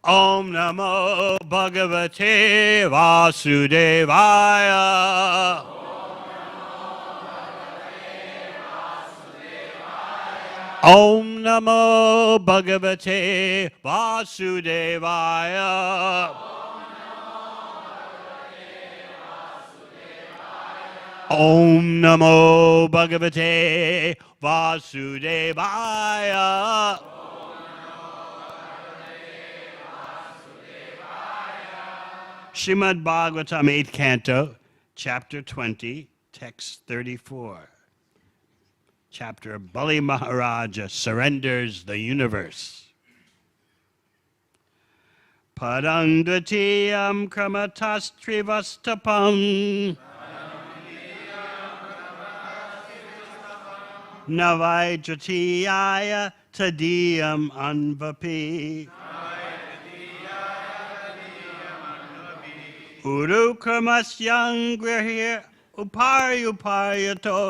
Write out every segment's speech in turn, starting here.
Om Namo Bhagavate Vasudevaya. Om Namo Bhagavate Vasudevaya. Om Namo Bhagavate Vasudevaya. Srimad Bhagavatam, 8th Canto, Chapter 20, Text 34. Chapter Bali Maharaj surrenders the universe. Padang dvitiyam kramatas trivastapam navai jatiyaya tadiyam anvapi uru kramasyang grihir uparyato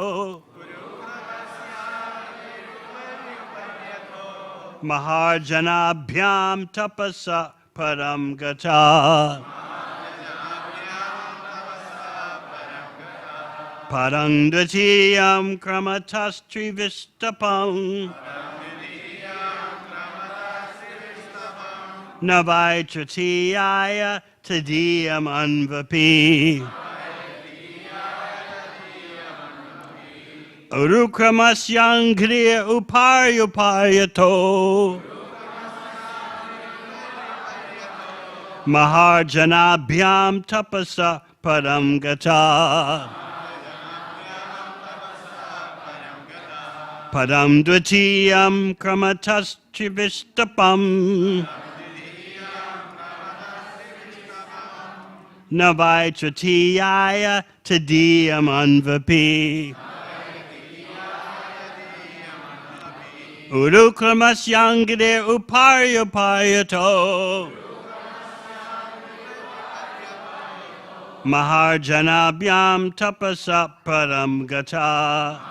Maharjanabhyam tapasa param gata. Padang dvitiyam kramatas trivistapam navai tritiyaya tadiyam anvapi urukramasyang kriya uparyato Maharjanabhyam tapasa param gata. Padam dvitiyam kramatas trivistapam navai tritiyaya tadiyam anvapi urukramasyang kriya uparyato Maharjanabhyam tapasa param gata.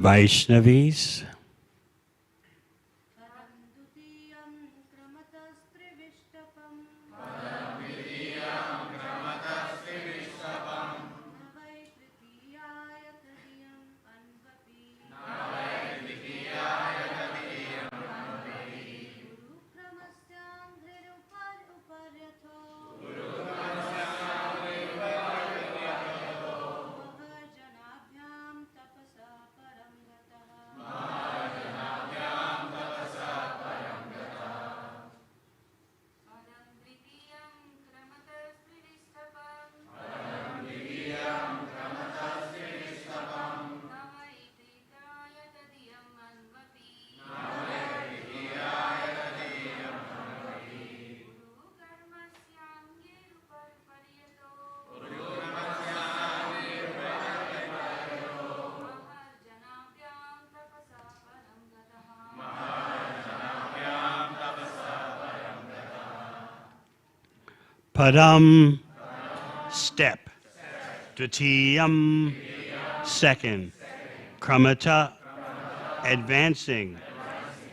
Vaishnavis. Padam, step. Dvitiyam, second. Kramata, advancing.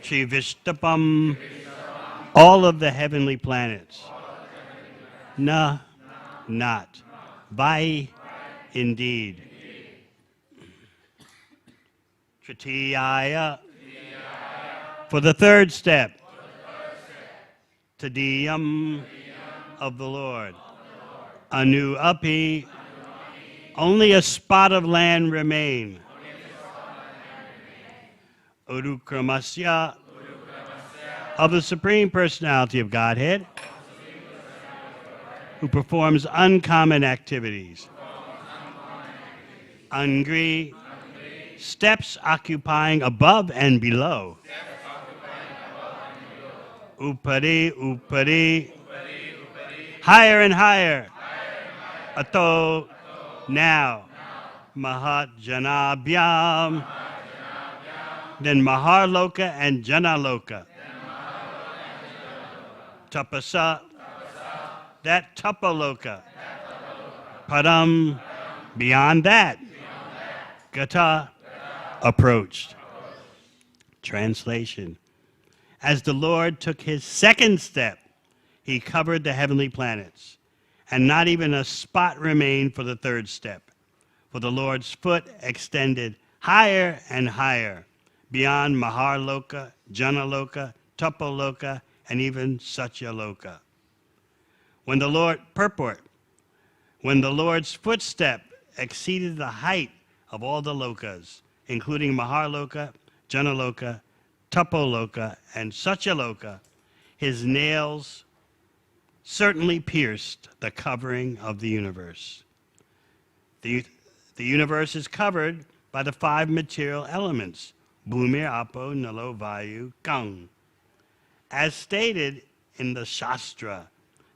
Trivishtapam, all of the heavenly planets. Na, not. Vai, indeed. Tritiyaya, for the third step. Tadiyam, of the Lord. Anu api, only a spot of land remain. Urukramasya, of the Supreme Personality of Godhead, who performs uncommon activities. Angri, steps occupying above and below. Upari, upari, higher and higher. Ato, now. Mahat janabhyam, then Maharloka and Janaloka. Tapasa, that Tapaloka. Padam, beyond that. Gata, approached. Translation. As the Lord took his second step, he covered the heavenly planets, and not even a spot remained for the third step. For the Lord's foot extended higher and higher, beyond Maharloka, Janaloka, Tapaloka, and even Satyaloka. When the Lord's footstep exceeded the height of all the lokas, including Maharloka, Janaloka, Tapaloka, and Satyaloka, his nails certainly pierced the covering of the universe. The universe is covered by the 5 material elements, Bhumir, Apo, Nalo, Vayu, Kang. As stated in the Shastra,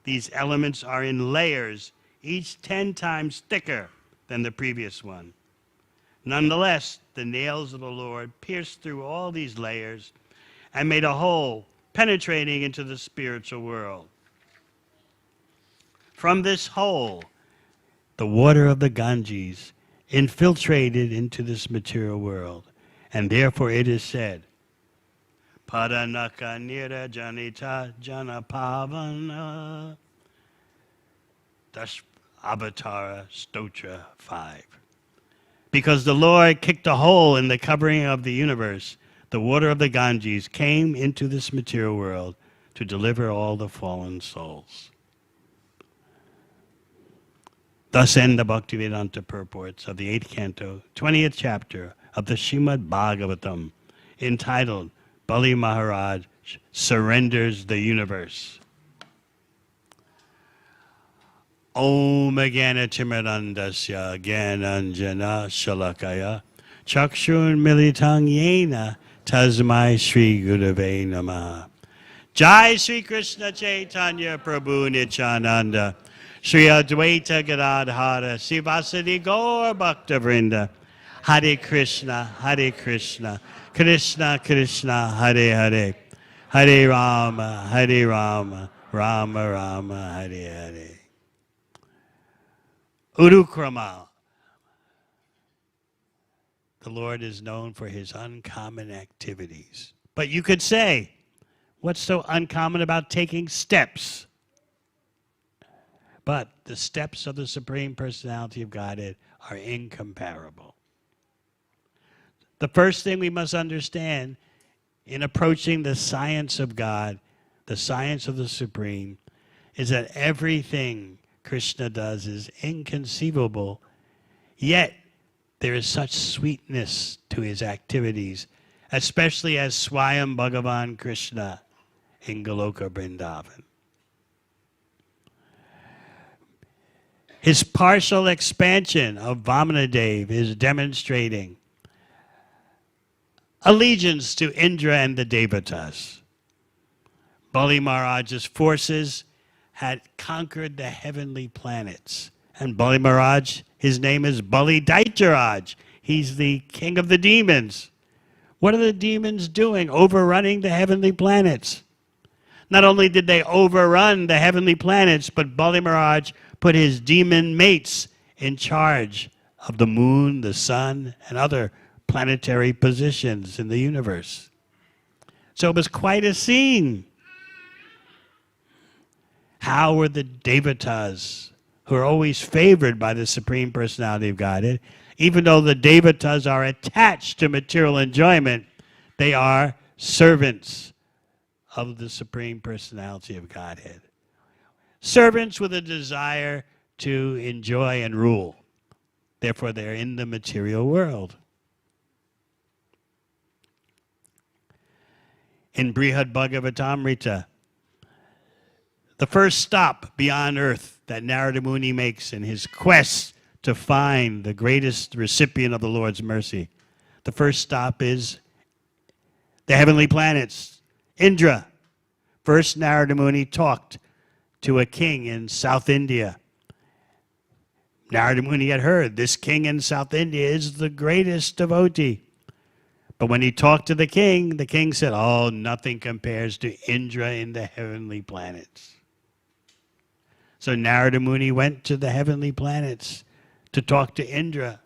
these elements are in layers, each 10 times thicker than the previous one. Nonetheless, the nails of the Lord pierced through all these layers and made a hole penetrating into the spiritual world. From this hole, the water of the Ganges infiltrated into this material world, and therefore it is said, Padanaka Nira Janita Janapavana, Dash Avatara Stotra 5. Because the Lord kicked a hole in the covering of the universe, the water of the Ganges came into this material world to deliver all the fallen souls. Thus end the Bhaktivedanta purports of the 8th canto, 20th chapter of the Srimad Bhagavatam, entitled Bali Maharaj Surrenders the Universe. Om Agana Timirandasya Gyananjana Shalakaya Chakshun Militang Yena Tasmai Shri Gurave Namaha. Jai Shri Krishna Chaitanya Prabhu Nityananda Shri Advaita Gadadhara Sivasadi Gaur Bhakta Vrinda. Hare Krishna, Krishna Krishna, Hare Hare, Hare Rama, Rama Rama, Hare Hare. Urukrama. The Lord is known for his uncommon activities. But you could say, what's so uncommon about taking steps? But the steps of the Supreme Personality of Godhead are incomparable. The first thing we must understand in approaching the science of God, the science of the Supreme, is that everything Krishna does is inconceivable, yet there is such sweetness to his activities, especially as Swayam Bhagavan Krishna in Goloka Vrindavan. His partial expansion of Vamanadev is demonstrating allegiance to Indra and the Devatas. Bali Maharaj's forces had conquered the heavenly planets. And Bali Maharaj, his name is Bali Daityaraj. He's the king of the demons. What are the demons doing? Overrunning the heavenly planets. Not only did they overrun the heavenly planets, but Bali Maharaj put his demon mates in charge of the moon, the sun, and other planetary positions in the universe. So it was quite a scene. How were the devatas, who are always favored by the Supreme Personality of Godhead, even though the devatas are attached to material enjoyment, they are servants of the Supreme Personality of Godhead. Servants with a desire to enjoy and rule. Therefore, they're in the material world. In Brihad Bhagavatamrita, the first stop beyond earth that Narada Muni makes in his quest to find the greatest recipient of the Lord's mercy, the first stop is the heavenly planets. Indra. First, Narada Muni talked to a king in South India. Narada Muni had heard this king in South India is the greatest devotee. But when he talked to the king said, oh, nothing compares to Indra in the heavenly planets. So Narada Muni went to the heavenly planets to talk to Indra.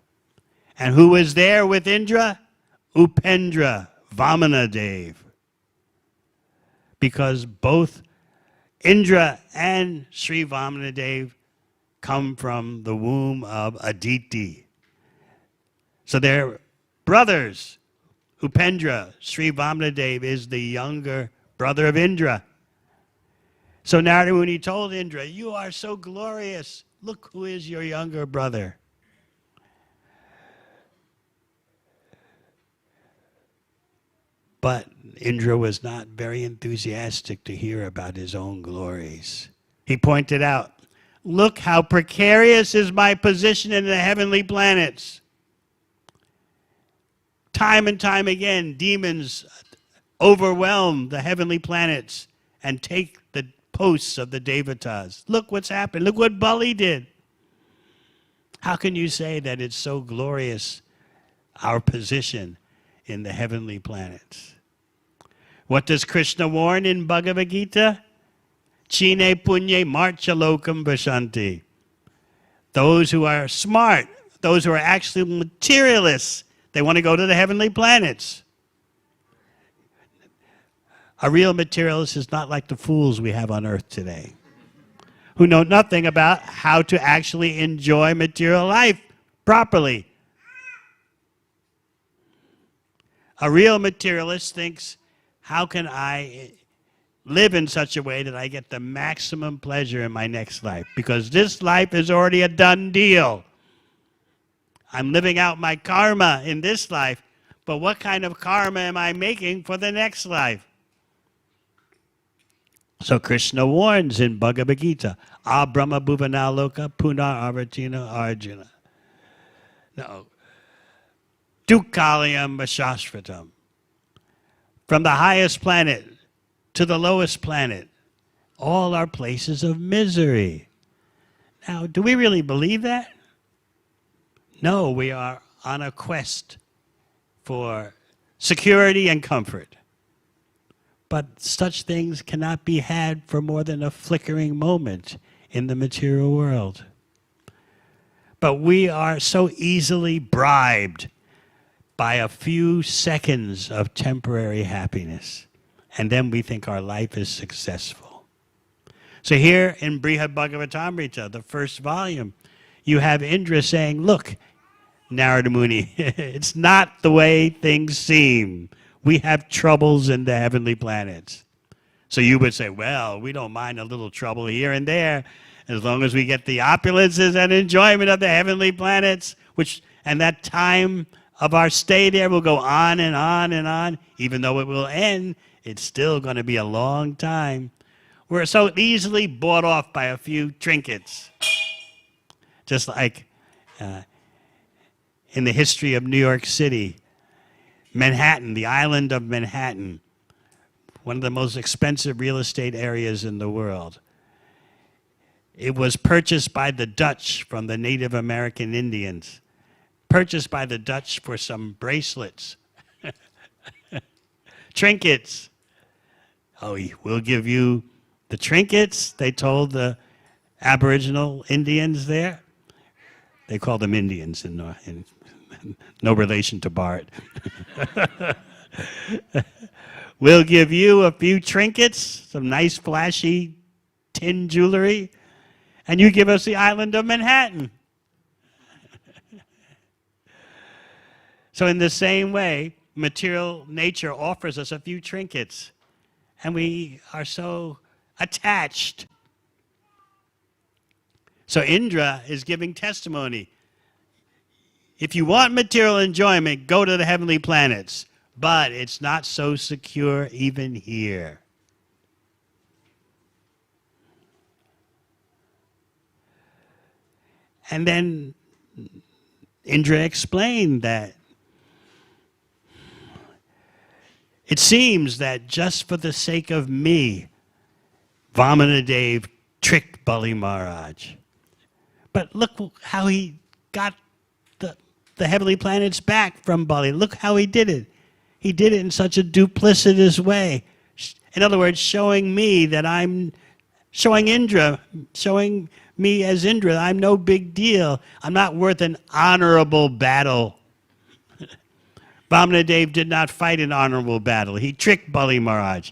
And who was there with Indra? Upendra, Vamana Dev. Because both Indra and Sri Vamana Dev come from the womb of Aditi. So they're brothers. Upendra, Sri Vamana Dev, is the younger brother of Indra. So Narada Muni told Indra, you are so glorious. Look who is your younger brother. But Indra was not very enthusiastic to hear about his own glories. He pointed out, look how precarious is my position in the heavenly planets. Time and time again, demons overwhelm the heavenly planets and take the posts of the devatas. Look what's happened. Look what Bali did. How can you say that it's so glorious, our position in the heavenly planets? What does Krishna warn in Bhagavad Gita? Chine punye marchalokam vashanti. Those who are smart, those who are actually materialists, they want to go to the heavenly planets. A real materialist is not like the fools we have on earth today, who know nothing about how to actually enjoy material life properly. A real materialist thinks, how can I live in such a way that I get the maximum pleasure in my next life? Because this life is already a done deal. I'm living out my karma in this life, but what kind of karma am I making for the next life? So Krishna warns in Bhagavad Gita, Abrahma bhuvanaloka punar arvatina arjuna. No. Dukkhalayam vashashvatam. From the highest planet to the lowest planet, all are places of misery. Now, do we really believe that? No, we are on a quest for security and comfort. But such things cannot be had for more than a flickering moment in the material world. But we are so easily bribed by a few seconds of temporary happiness. And then we think our life is successful. So here in Brihad Bhagavatamrita, the first volume, you have Indra saying, look, Narada Muni, it's not the way things seem. We have troubles in the heavenly planets. So you would say, well, we don't mind a little trouble here and there, as long as we get the opulences and enjoyment of the heavenly planets, and that time of our stay there will go on and on and on. Even though it will end, it's still going to be a long time. We're so easily bought off by a few trinkets. Just like in the history of New York City, Manhattan, the island of Manhattan, one of the most expensive real estate areas in the world. It was purchased by the Dutch from the Native American Indians. Purchased by the Dutch for some bracelets, trinkets. Oh, we'll give you the trinkets, they told the Aboriginal Indians there. They call them Indians in no relation to Bart. We'll give you a few trinkets, some nice flashy tin jewelry, and you give us the island of Manhattan. So in the same way, material nature offers us a few trinkets, and we are so attached. So Indra is giving testimony. If you want material enjoyment, go to the heavenly planets. But it's not so secure even here. And then Indra explained that it seems that just for the sake of me, Vamanadev tricked Bali Maharaj. But look how he got the heavenly planets back from Bali. Look how he did it. He did it in such a duplicitous way. In other words, showing me that showing Indra, showing me as Indra, I'm no big deal. I'm not worth an honorable battle. Vamanadev did not fight an honorable battle. He tricked Bali Maharaj.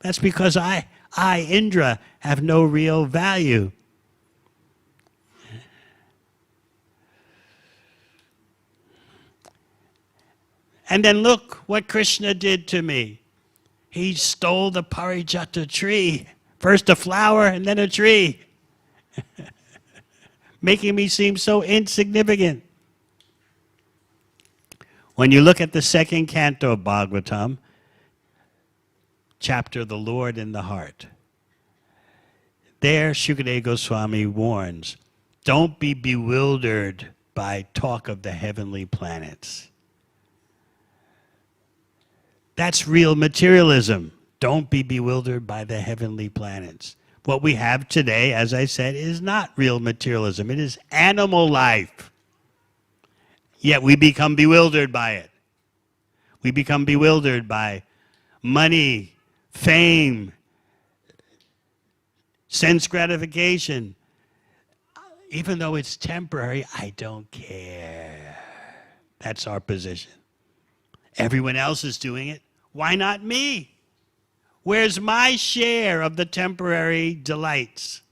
That's because I, Indra, have no real value. And then look what Krishna did to me. He stole the Parijata tree. First a flower and then a tree. Making me seem so insignificant. When you look at the second canto of Bhagavatam, chapter The Lord in the Heart, there Shukadeva Goswami warns, don't be bewildered by talk of the heavenly planets. That's real materialism. Don't be bewildered by the heavenly planets. What we have today, as I said, is not real materialism. It is animal life. Yet we become bewildered by it. We become bewildered by money, fame, sense gratification. Even though it's temporary, I don't care. That's our position. Everyone else is doing it. Why not me? Where's my share of the temporary delights?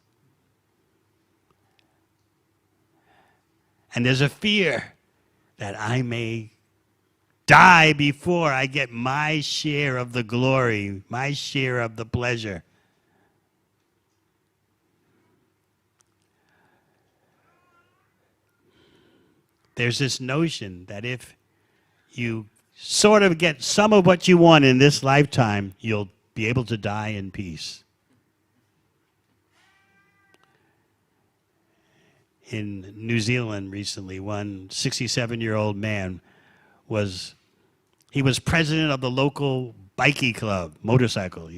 And there's a fear that I may die before I get my share of the glory, my share of the pleasure. There's this notion that if you sort of get some of what you want in this lifetime, you'll be able to die in peace. In New Zealand recently, one 67-year-old man was president of the local bikie club, motorcycle,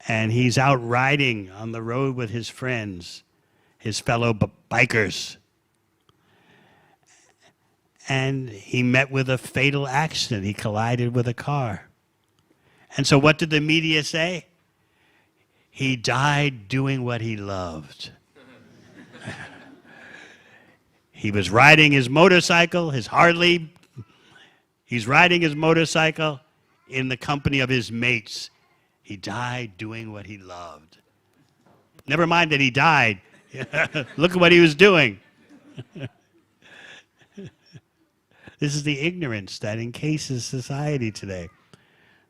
and he's out riding on the road with his friends, his fellow bikers. And he met with a fatal accident. He collided with a car. And so what did the media say? He died doing what he loved. He was riding his motorcycle, his Harley. He's riding his motorcycle in the company of his mates. He died doing what he loved. Never mind that he died. Look at what he was doing. This is the ignorance that encases society today.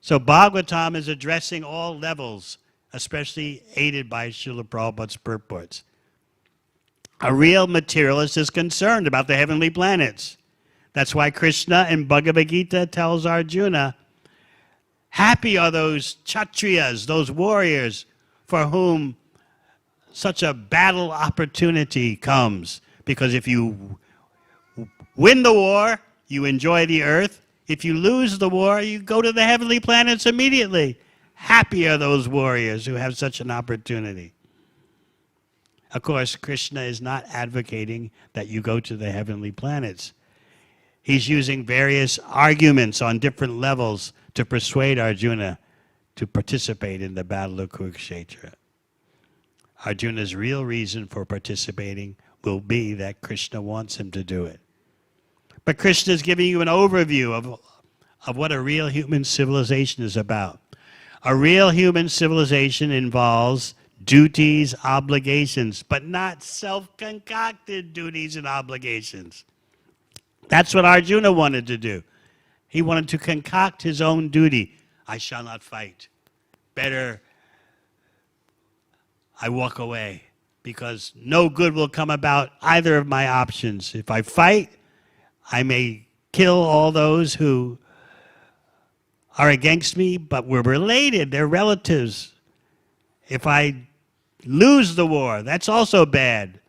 So Bhagavatam is addressing all levels, especially aided by Srila Prabhupada's purports. A real materialist is concerned about the heavenly planets. That's why Krishna in Bhagavad Gita tells Arjuna, happy are those Kshatriyas, those warriors, for whom such a battle opportunity comes. Because if you win the war, you enjoy the earth. If you lose the war, you go to the heavenly planets immediately. Happy are those warriors who have such an opportunity. Of course, Krishna is not advocating that you go to the heavenly planets. He's using various arguments on different levels to persuade Arjuna to participate in the battle of Kurukshetra. Arjuna's real reason for participating will be that Krishna wants him to do it. But Krishna is giving you an overview of what a real human civilization is about. A real human civilization involves duties, obligations, but not self-concocted duties and obligations. That's what Arjuna wanted to do. He wanted to concoct his own duty. I shall not fight. Better I walk away, because no good will come about either of my options. If I fight, I may kill all those who are against me, but we're related, they're relatives. If I lose the war, that's also bad.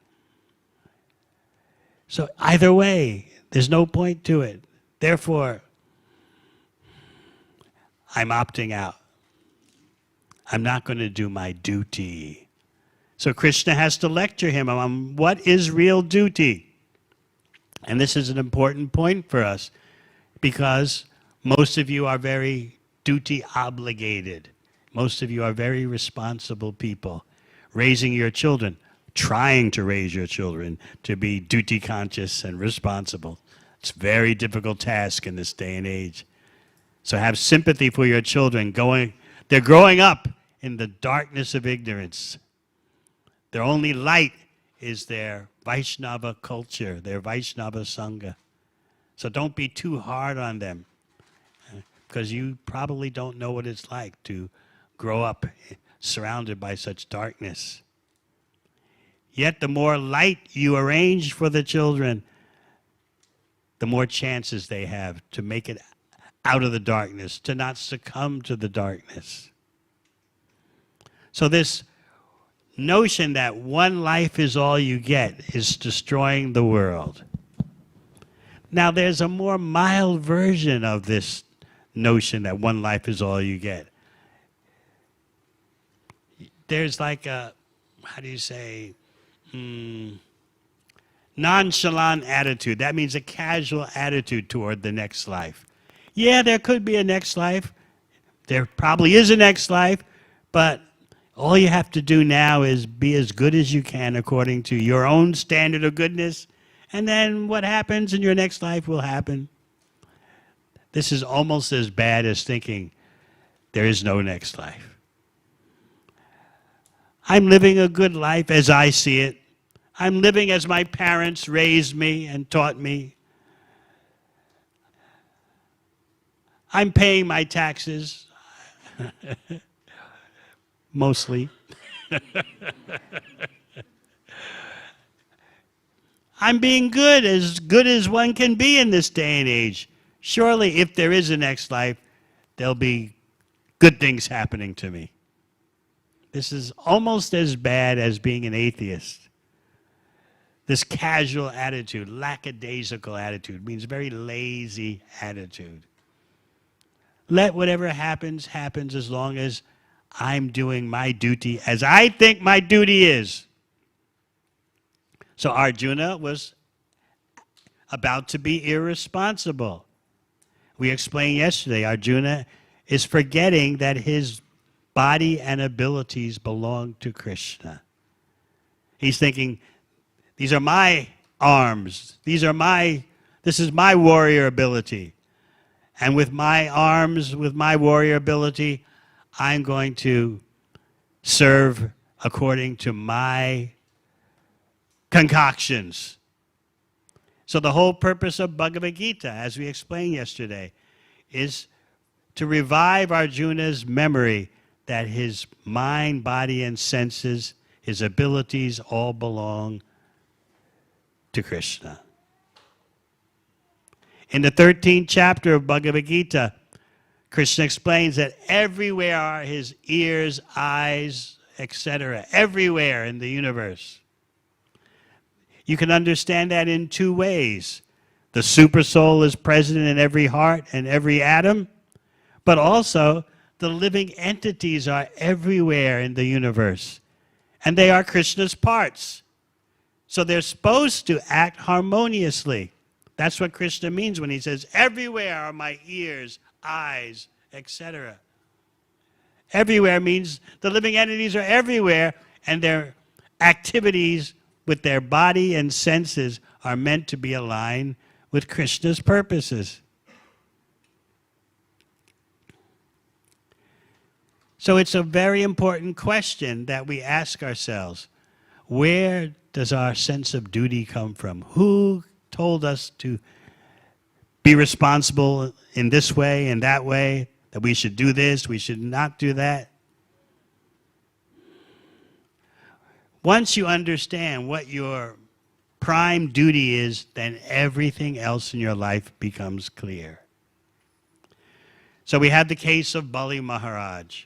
So either way, there's no point to it. Therefore, I'm opting out. I'm not going to do my duty. So Krishna has to lecture him on what is real duty. And this is an important point for us, because most of you are very duty obligated. Most of you are very responsible people, raising your children, trying to raise your children to be duty conscious and responsible. It's a very difficult task in this day and age. So have sympathy for your children. They're growing up in the darkness of ignorance. Their only light is their Vaishnava culture, their Vaishnava Sangha. So don't be too hard on them, because you probably don't know what it's like to grow up surrounded by such darkness. Yet the more light you arrange for the children, the more chances they have to make it out of the darkness, to not succumb to the darkness. So this notion that one life is all you get is destroying the world. Now there's a more mild version of this notion that one life is all you get. There's like a, how do you say, nonchalant attitude. That means a casual attitude toward the next life. Yeah, there could be a next life. There probably is a next life, but all you have to do now is be as good as you can according to your own standard of goodness, and then what happens in your next life will happen. This is almost as bad as thinking there is no next life. I'm living a good life as I see it. I'm living as my parents raised me and taught me. I'm paying my taxes, mostly. I'm being good as one can be in this day and age. Surely, if there is a next life, there'll be good things happening to me. This is almost as bad as being an atheist. This casual attitude, lackadaisical attitude, means very lazy attitude. Let whatever happens, happens as long as I'm doing my duty as I think my duty is. So Arjuna was about to be irresponsible. We explained yesterday, Arjuna is forgetting that his body and abilities belong to Krishna. He's thinking, these are my arms. This is my warrior ability. And with my arms, with my warrior ability, I'm going to serve according to my concoctions. So the whole purpose of Bhagavad Gita, as we explained yesterday, is to revive Arjuna's memory that his mind, body, and senses, his abilities all belong to Krishna. In the 13th chapter of Bhagavad Gita, Krishna explains that everywhere are his ears, eyes, etc., everywhere in the universe. You can understand that in two ways. The supersoul is present in every heart and every atom, but also the living entities are everywhere in the universe, and they are Krishna's parts. So they're supposed to act harmoniously. That's what Krishna means when he says, everywhere are my ears, eyes, etc. Everywhere means the living entities are everywhere, and their activities with their body and senses are meant to be aligned with Krishna's purposes. So it's a very important question that we ask ourselves. Where does our sense of duty come from? Who told us to be responsible in this way and that way, that we should do this, we should not do that? Once you understand what your prime duty is, then everything else in your life becomes clear. So we had the case of Bali Maharaj.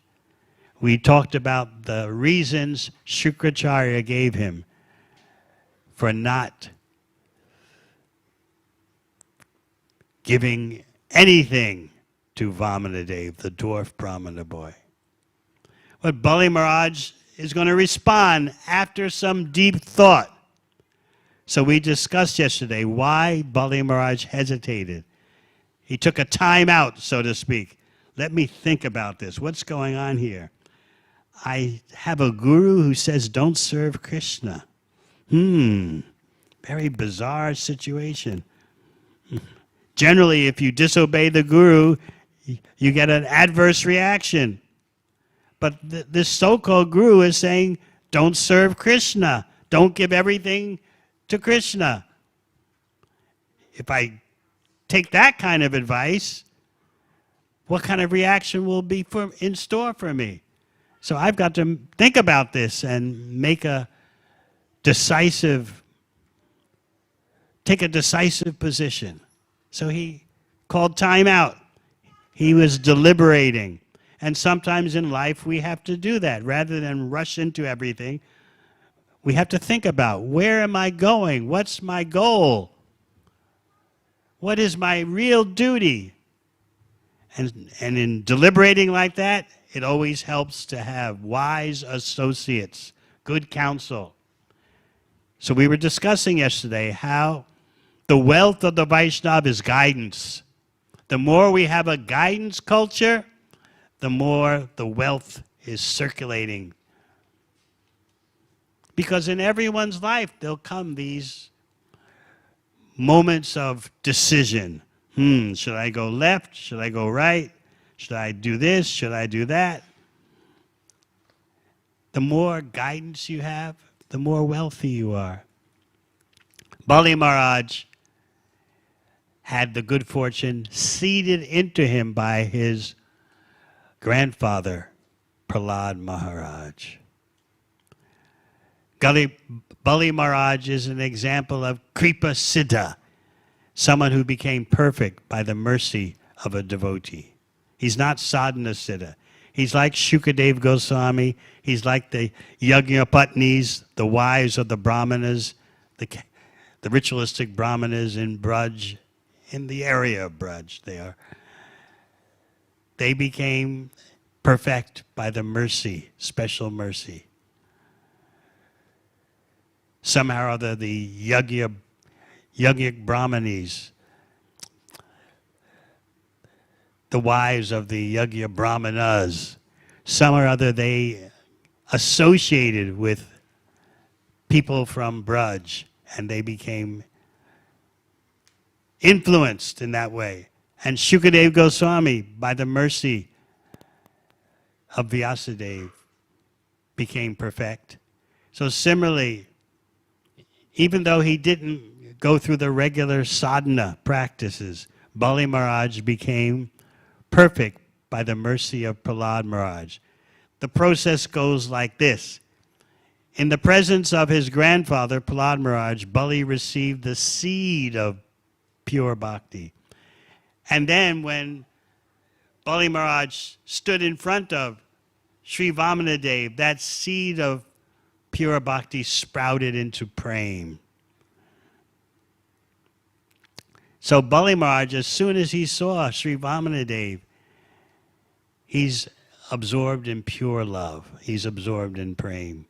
We talked about the reasons Shukracharya gave him for not giving anything to Vamanadev, the dwarf Brahmana boy. But Bali Maharaj is going to respond after some deep thought. So we discussed yesterday why Bali Maharaj hesitated. He took a time out, so to speak. Let me think about this. What's going on here? I have a guru who says don't serve Krishna. Very bizarre situation. Generally, if you disobey the guru, you get an adverse reaction. But this so-called guru is saying, don't serve Krishna. Don't give everything to Krishna. If I take that kind of advice, what kind of reaction will be in store for me? So I've got to think about this and take a decisive position. So he called time out. He was deliberating. And sometimes in life we have to do that. Rather than rush into everything, we have to think about, where am I going? What's my goal? What is my real duty? And in deliberating like that, it always helps to have wise associates, good counsel. So we were discussing yesterday how the wealth of the Vaishnava is guidance. The more we have a guidance culture, the more the wealth is circulating. Because in everyone's life, there'll come these moments of decision. Should I go left? Should I go right? Should I do this? Should I do that? The more guidance you have, the more wealthy you are. Bali Maharaj had the good fortune seeded into him by his grandfather, Prahlad Maharaj. Bali Maharaj is an example of Kripa Siddha, someone who became perfect by the mercy of a devotee. He's not sadhana siddha. He's like Shukadev Goswami. He's like the Yagnapatnis, the wives of the Brahmanas, the ritualistic Brahmanas in Braj, in the area of Braj. They became perfect by the mercy, special mercy. Somehow or other, the Yajnik Brahmanis, the wives of the Yajna Brahmanas, some or other they associated with people from Braj, and they became influenced in that way. And Shukadev Goswami, by the mercy of Vyasadeva, became perfect. So similarly, even though he didn't go through the regular sadhana practices, Bali Maharaj became perfect by the mercy of Prahlad Maharaj. The process goes like this. In the presence of his grandfather, Prahlad Maharaj, Bali received the seed of pure bhakti. And then when Bali Maharaj stood in front of Sri Vamanadev, that seed of pure bhakti sprouted into prema. So Bali Maharaj, as soon as he saw Sri Vamanadev, he's absorbed in pure love. He's absorbed in prema.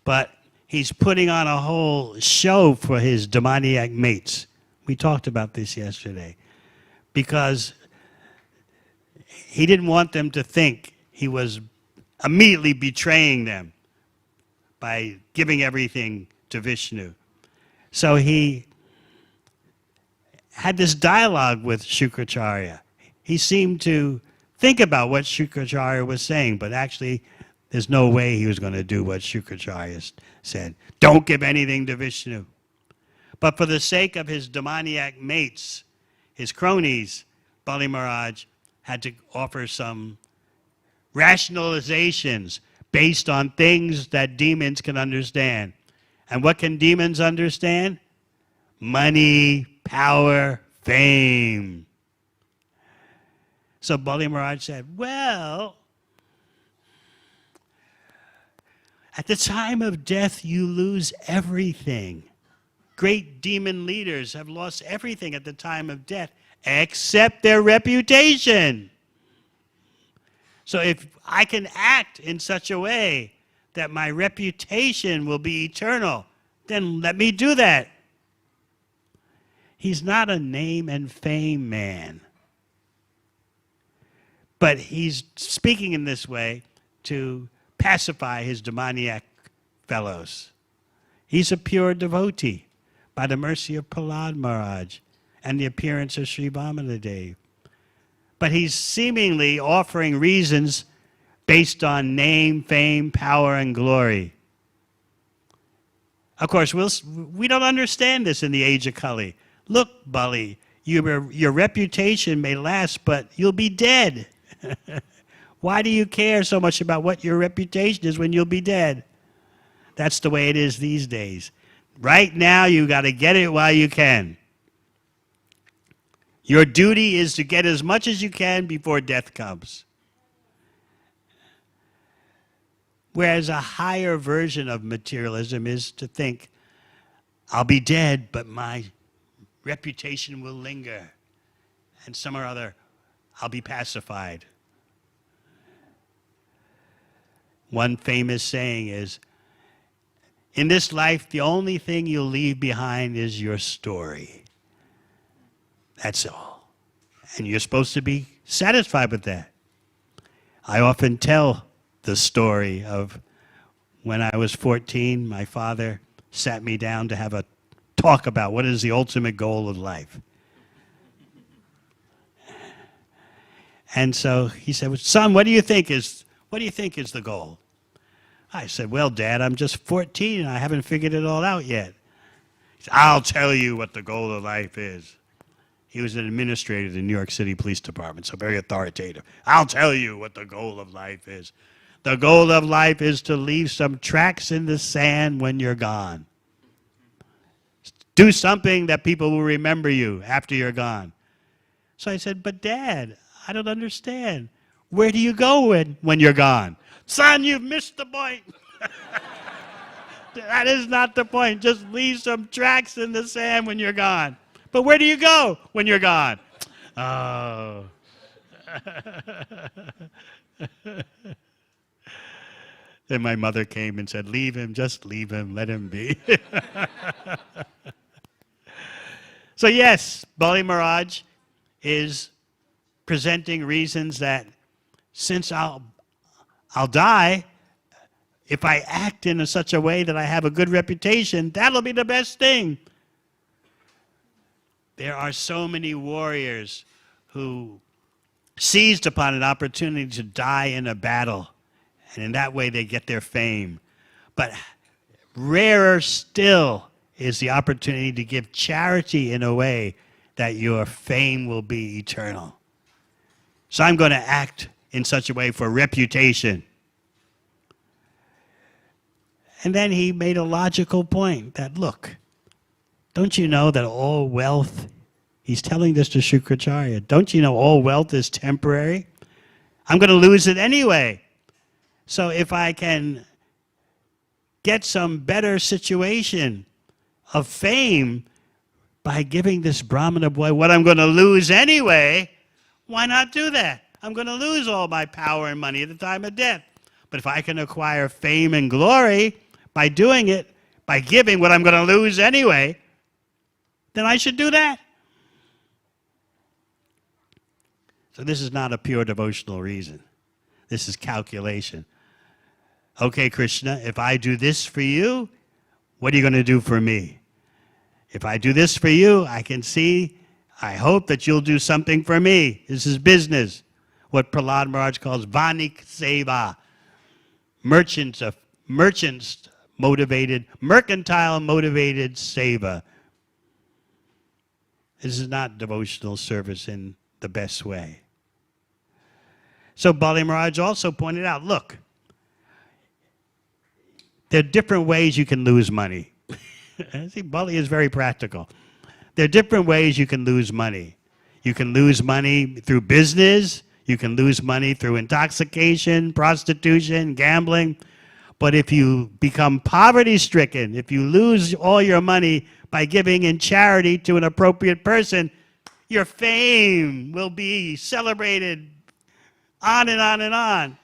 But he's putting on a whole show for his demoniac mates. We talked about this yesterday. Because he didn't want them to think he was immediately betraying them by giving everything to Vishnu. So he had this dialogue with Shukracharya. He seemed to think about what Shukracharya was saying, but actually there's no way he was going to do what Shukracharya said. Don't give anything to Vishnu. But for the sake of his demoniac mates, his cronies, Bali Maharaj had to offer some rationalizations based on things that demons can understand. And what can demons understand? Money, power, fame. So Bali Maharaj said, well, at the time of death, you lose everything. Great demon leaders have lost everything at the time of death, except their reputation. So if I can act in such a way that my reputation will be eternal, then let me do that. He's not a name and fame man. But he's speaking in this way to pacify his demoniac fellows. He's a pure devotee by the mercy of Prahlad Maharaj and the appearance of Sri Vamanadev. But he's seemingly offering reasons based on name, fame, power, and glory. Of course, we don't understand this in the age of Kali. Look, Bali, your reputation may last, but you'll be dead. Why do you care so much about what your reputation is when you'll be dead? That's the way it is these days. Right now, you got to get it while you can. Your duty is to get as much as you can before death comes. Whereas a higher version of materialism is to think, I'll be dead, but my reputation will linger. And some or other, I'll be pacified. One famous saying is, in this life, the only thing you'll leave behind is your story. That's all. And you're supposed to be satisfied with that. I often tell the story of when I was 14, my father sat me down to have a talk about what is the ultimate goal of life. And so he said, son, what do you think is the goal? I said, well, Dad, I'm just 14 and I haven't figured it all out yet. He said, I'll tell you what the goal of life is. He was an administrator of the New York City Police Department, so very authoritative. I'll tell you what the goal of life is. The goal of life is to leave some tracks in the sand when you're gone. Do something that people will remember you after you're gone. So I said, but Dad, I don't understand. Where do you go when you're gone? Son, you've missed the point. That is not the point. Just leave some tracks in the sand when you're gone. But where do you go when you're gone? Oh. Then my mother came and said, leave him, just leave him, let him be. So yes, Bali Maharaj is presenting reasons that since I'll die, if I act in such a way that I have a good reputation, that'll be the best thing. There are so many warriors who seized upon an opportunity to die in a battle, and in that way they get their fame. But rarer still is the opportunity to give charity in a way that your fame will be eternal. So I'm going to act in such a way for reputation. And then he made a logical point that, look, don't you know that all wealth, he's telling this to Shukracharya, don't you know all wealth is temporary? I'm going to lose it anyway. So if I can get some better situation of fame by giving this Brahmana boy what I'm going to lose anyway, why not do that? I'm going to lose all my power and money at the time of death. But if I can acquire fame and glory by doing it, by giving what I'm going to lose anyway, then I should do that. So this is not a pure devotional reason. This is calculation. Okay, Krishna, if I do this for you, what are you going to do for me? If I do this for you, I hope that you'll do something for me. This is business. What Prahlad Maharaj calls Vanik Seva. Merchants motivated, mercantile motivated seva. This is not devotional service in the best way. So Bali Maharaj also pointed out, look, there are different ways you can lose money. See, Bali is very practical. There are different ways you can lose money. You can lose money through business. You can lose money through intoxication, prostitution, gambling. But if you become poverty-stricken, if you lose all your money by giving in charity to an appropriate person, your fame will be celebrated on and on and on.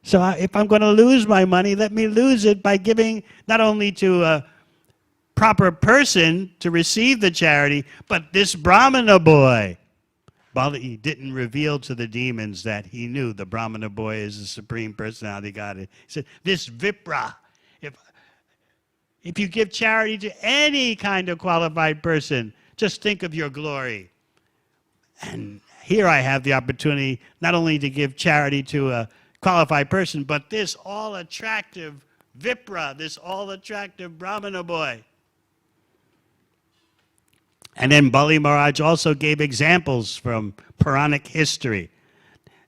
So if I'm going to lose my money, let me lose it by giving not only to a proper person to receive the charity, but this Brahmana boy. Bali didn't reveal to the demons that he knew the Brahmana boy is the Supreme Personality Godhead. He said, this Vipra, if you give charity to any kind of qualified person, just think of your glory. And here I have the opportunity not only to give charity to a qualified person, but this all-attractive Vipra, this all-attractive Brahmana boy. And then Bali Maharaj also gave examples from Puranic history.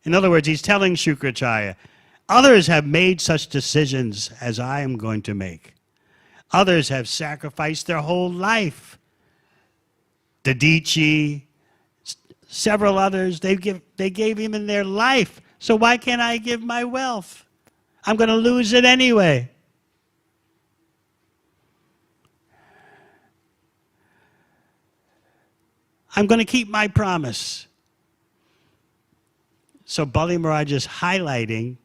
In other words, he's telling Shukracharya, others have made such decisions as I am going to make. Others have sacrificed their whole life. Dadichi, several others, they gave even their life. So why can't I give my wealth? I'm going to lose it anyway. I'm going to keep my promise. So Bali Maharaj is highlighting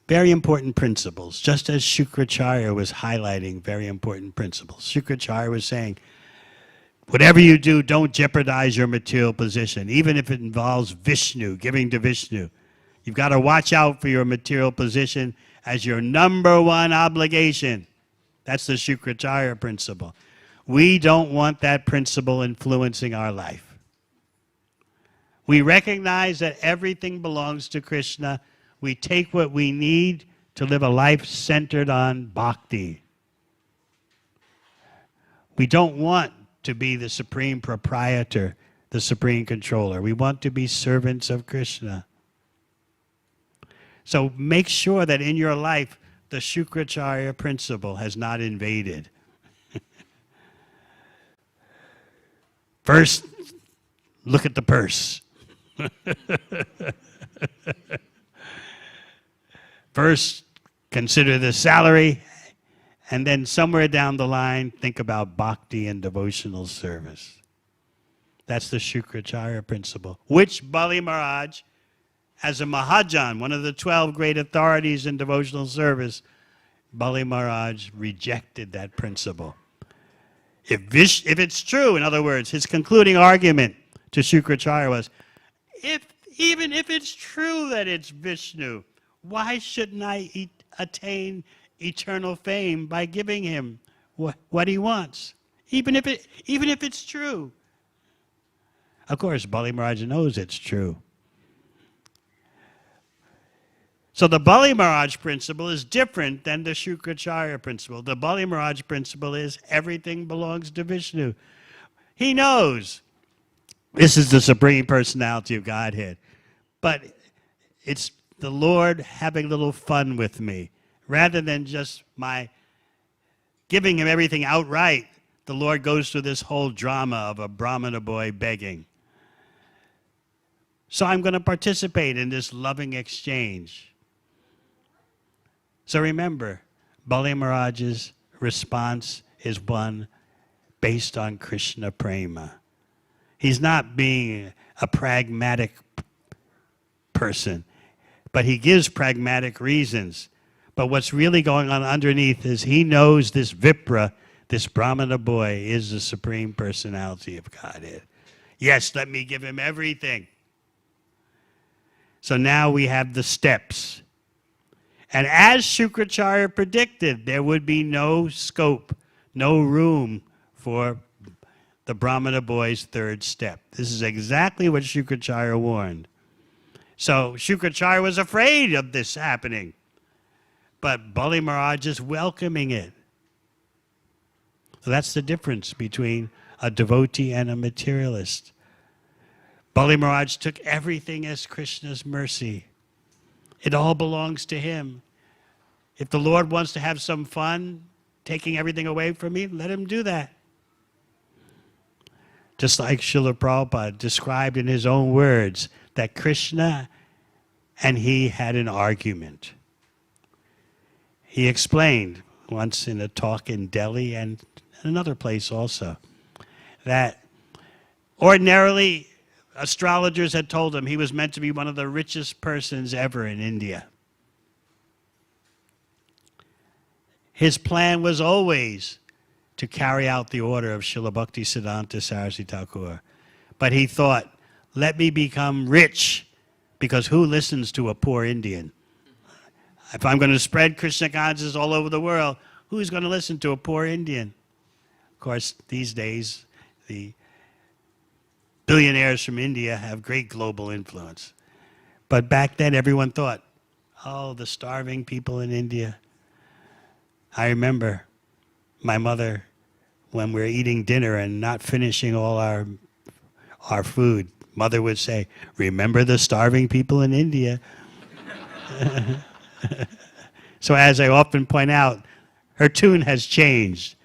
very important principles, just as Shukracharya was highlighting very important principles. Shukracharya was saying, whatever you do, don't jeopardize your material position, even if it involves Vishnu, giving to Vishnu. You've got to watch out for your material position as your number one obligation. That's the Shukracharya principle. We don't want that principle influencing our life. We recognize that everything belongs to Krishna. We take what we need to live a life centered on bhakti. We don't want to be the supreme proprietor, the supreme controller. We want to be servants of Krishna. So make sure that in your life, the Shukracharya principle has not invaded. First, look at the purse. First, consider the salary, and then somewhere down the line, think about bhakti and devotional service. That's the Shukracharya principle, which Bali Maharaj, as a Mahajan, one of the 12 great authorities in devotional service, Bali Maharaj rejected that principle. If it's true, in other words, his concluding argument to Shukracharya was, even if it's true that it's Vishnu, why shouldn't I attain eternal fame by giving him what he wants? Even if it's true. Of course, Bali Maharaj knows it's true. So the Bali Maharaj principle is different than the Shukracharya principle. The Bali Maharaj principle is everything belongs to Vishnu. He knows this is the Supreme Personality of Godhead. But it's the Lord having a little fun with me. Rather than just my giving him everything outright, the Lord goes through this whole drama of a Brahmana boy begging. So I'm going to participate in this loving exchange. So remember, Bali Maharaj's response is one based on Krishna prema. He's not being a pragmatic person, but he gives pragmatic reasons. But what's really going on underneath is he knows this Vipra, this Brahmana boy, is the Supreme Personality of Godhead. Yes, let me give him everything. So now we have the steps. And as Shukracharya predicted, there would be no scope, no room for the Brahmana boy's third step. This is exactly what Shukracharya warned. So Shukracharya was afraid of this happening. But Bali Maharaj is welcoming it. So that's the difference between a devotee and a materialist. Bali Maharaj took everything as Krishna's mercy. It all belongs to him. If the Lord wants to have some fun taking everything away from me, let him do that. Just like Srila Prabhupada described in his own words that Krishna and he had an argument. He explained once in a talk in Delhi and another place also that ordinarily astrologers had told him he was meant to be one of the richest persons ever in India. His plan was always to carry out the order of Srila Bhaktisiddhanta Saraswati Thakur. But he thought, let me become rich, because who listens to a poor Indian? If I'm going to spread Krishna consciousness all over the world, who's going to listen to a poor Indian? Of course, these days, the billionaires from India have great global influence. But back then, everyone thought, oh, the starving people in India. I remember my mother, when we were eating dinner and not finishing all our food, mother would say, remember the starving people in India. So as I often point out, her tune has changed.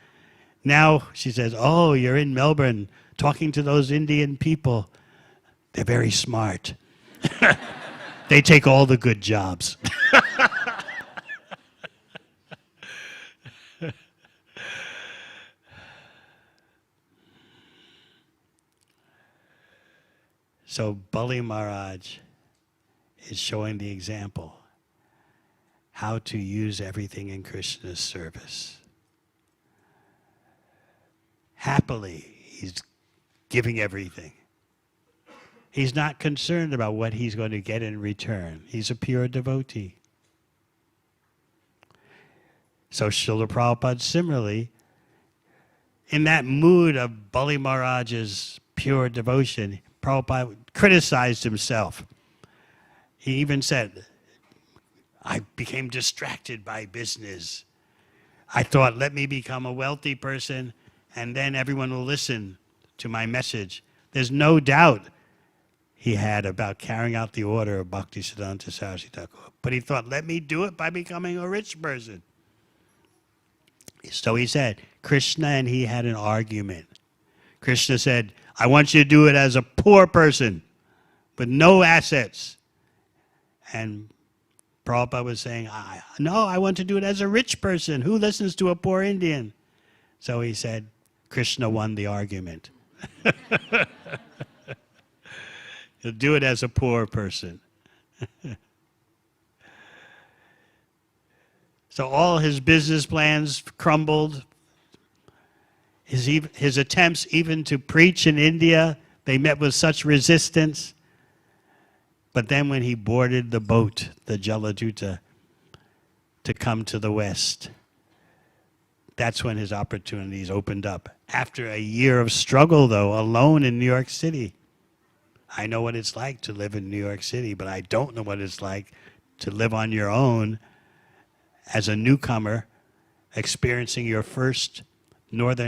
Now she says, oh, you're in Melbourne talking to those Indian people. They're very smart. They take all the good jobs. So Bali Maharaj is showing the example how to use everything in Krishna's service. Happily, he's giving everything. He's not concerned about what he's going to get in return. He's a pure devotee. So Srila Prabhupada similarly, in that mood of Bali Maharaj's pure devotion, Prabhupada criticized himself. He even said, I became distracted by business. I thought, let me become a wealthy person, and then everyone will listen to my message. There's no doubt he had about carrying out the order of Bhaktisiddhanta Saraswati Thakur. But he thought, let me do it by becoming a rich person. So he said, Krishna and he had an argument. Krishna said, I want you to do it as a poor person with no assets. And Prabhupada was saying, no, I want to do it as a rich person. Who listens to a poor Indian? So he said, Krishna won the argument. He'll do it as a poor person. So all his business plans crumbled. His attempts even to preach in India, they met with such resistance. But then when he boarded the boat, the Jaladuta, to come to the West, that's when his opportunities opened up. After a year of struggle, though, alone in New York City. I know what it's like to live in New York City, but I don't know what it's like to live on your own as a newcomer, experiencing your first North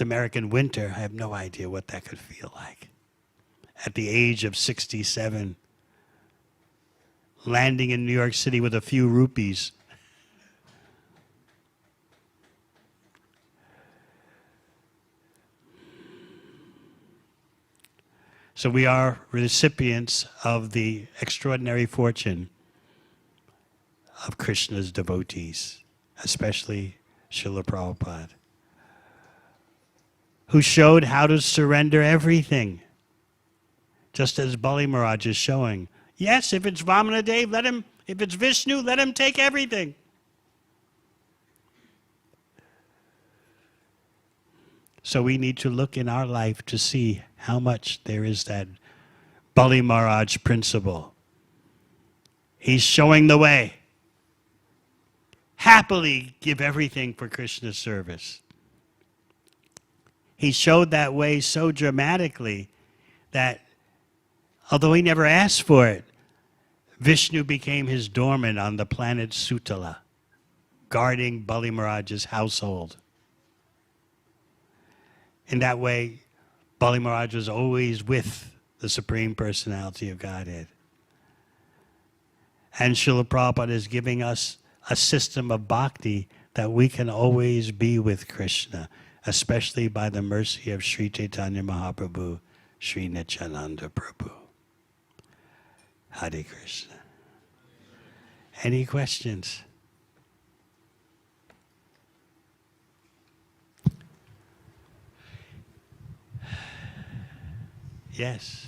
American winter. I have no idea what that could feel like. At the age of 67, landing in New York City with a few rupees. So we are recipients of the extraordinary fortune of Krishna's devotees, especially Srila Prabhupada, who showed how to surrender everything, just as Bali Maharaj is showing. Yes, if it's Vamanadev, let him, if it's Vishnu, let him take everything. So we need to look in our life to see how much there is that Bali Maharaj principle. He's showing the way. Happily give everything for Krishna's service. He showed that way so dramatically that, although he never asked for it, Vishnu became his doorman on the planet Sutala, guarding Bali Maharaj's household. In that way, Bali Maharaj was always with the Supreme Personality of Godhead. And Srila Prabhupada is giving us a system of bhakti that we can always be with Krishna, especially by the mercy of Sri Chaitanya Mahaprabhu, Sri Nityananda Prabhu. Hare Krishna. Any questions? Yes.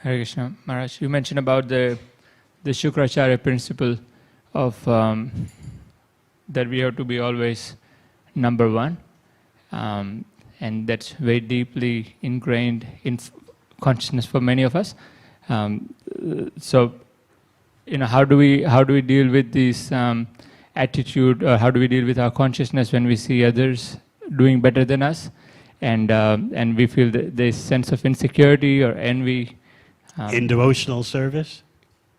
Hare Krishna. Maharaj, you mentioned about the Shukracharya principle of that we have to be always number one, and that's very deeply ingrained in consciousness for many of us. So, how do we deal with this attitude, or how do we deal with our consciousness when we see others doing better than us, and we feel this sense of insecurity or envy? In devotional service?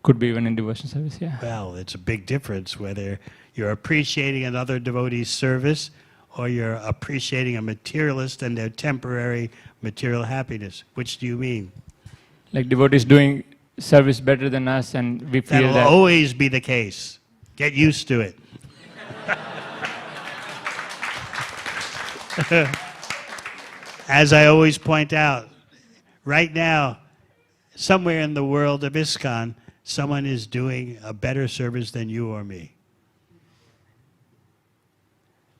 Could be even in devotional service, yeah. Well, it's a big difference whether you're appreciating another devotee's service or you're appreciating a materialist and their temporary material happiness. Which do you mean? Like devotees doing service better than us, and we feel That'll that... always be the case. Get used to it. As I always point out, right now, somewhere in the world of ISKCON, someone is doing a better service than you or me.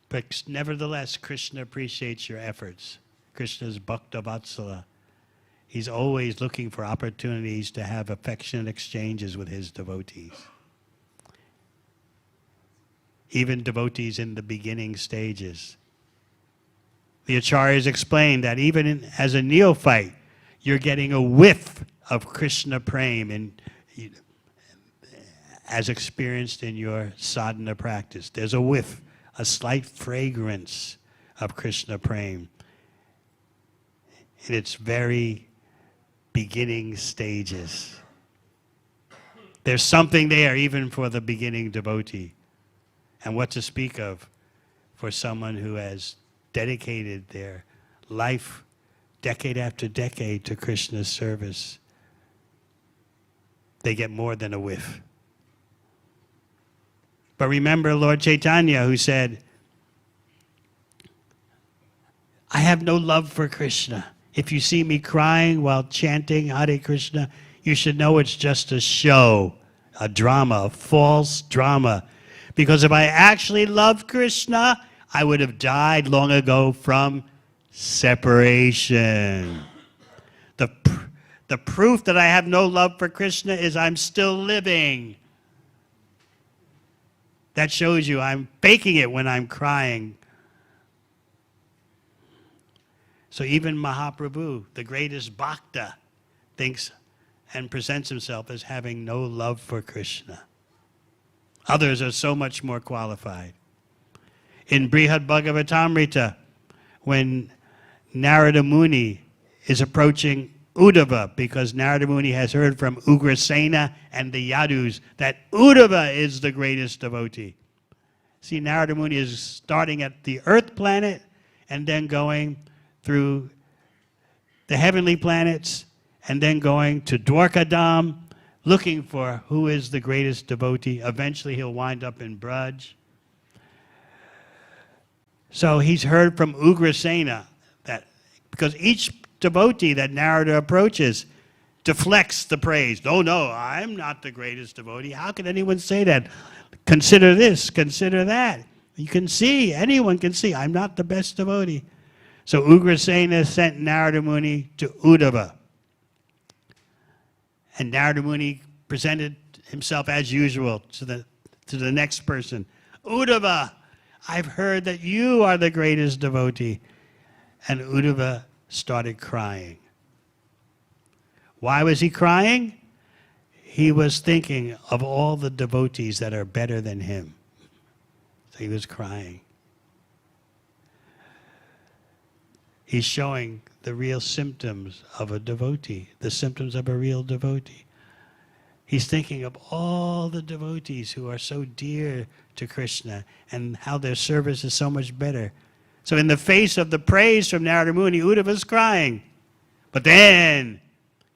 But nevertheless, Krishna appreciates your efforts. Krishna's Bhakta Vatsala. He's always looking for opportunities to have affectionate exchanges with his devotees. Even devotees in the beginning stages. The Acharyas explained that even as a neophyte, you're getting a whiff of Krishna Prem as experienced in your sadhana practice. There's a whiff, a slight fragrance of Krishna Prem in its very beginning stages. There's something there even for the beginning devotee. And what to speak of for someone who has dedicated their life decade after decade to Krishna's service. They get more than a whiff. But remember Lord Chaitanya, who said, I have no love for Krishna. If you see me crying while chanting Hare Krishna, you should know it's just a show, a drama, a false drama. Because if I actually loved Krishna, I would have died long ago from separation. The proof that I have no love for Krishna is I'm still living. That shows you I'm faking it when I'm crying. So even Mahaprabhu, the greatest bhakta, thinks and presents himself as having no love for Krishna. Others are so much more qualified. In Brihad Bhagavatamrita, when Narada Muni is approaching Uddhava, because Narada Muni has heard from Ugrasena and the Yadus that Uddhava is the greatest devotee. See, Narada Muni is starting at the earth planet and then going through the heavenly planets and then going to Dwarkadam, looking for who is the greatest devotee. Eventually he'll wind up in Braj. So he's heard from Ugrasena that because each devotee that Narada approaches deflects the praise. No, I'm not the greatest devotee. How can anyone say that? Consider this, consider that. You can see, anyone can see, I'm not the best devotee. So Ugrasena sent Narada Muni to Uddhava. And Narada Muni presented himself as usual to the next person. Uddhava, I've heard that you are the greatest devotee. And Uddhava started crying. Why was he crying? He was thinking of all the devotees that are better than him. So he was crying. He's showing the real symptoms of a devotee, the symptoms of a real devotee. He's thinking of all the devotees who are so dear to Krishna and how their service is so much better. So in the face of the praise from Narada Muni, Uddhava's crying. But then